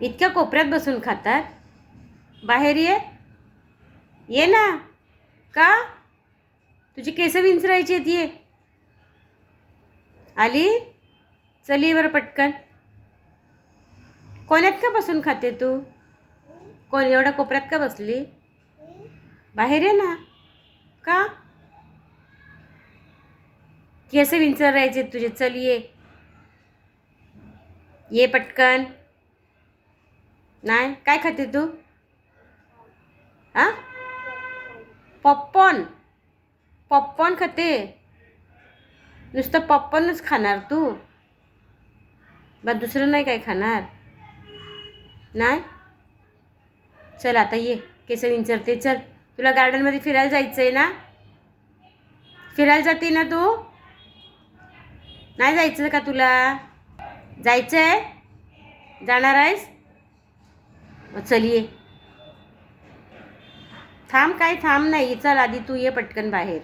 इतक्या कोपऱ्यात बसून खातात. बाहेर ये ना. का? तुझी केस विंचरायची आहेत. ये. आली. चल ये बरं पटकन. कोण्यात का बसून खाते तू? कोण एवढ्या कोपऱ्यात का बसली? बाहेर ये ना. का? केस विंचरायचे तुझे. चल ये. ये पटकन. नाही काय खाते तू? आ? पॉपकॉर्न. पॉपकॉर्न खाते. नुसतं पॉपकॉर्नच खाणार तू? बा दुसरं नाही काय खाणार? नाही. चल आता ये. केस विंचरते. चल. तुला गार्डनमध्ये फिरायला जायचं आहे ना? फिरायला जाते ना तू? नाही जायचं का तुला? जायचं आहे? जाणार आहेस? चल ये. थांब काय थांब नाही. चल आधी तू ये पटकन बाहेर.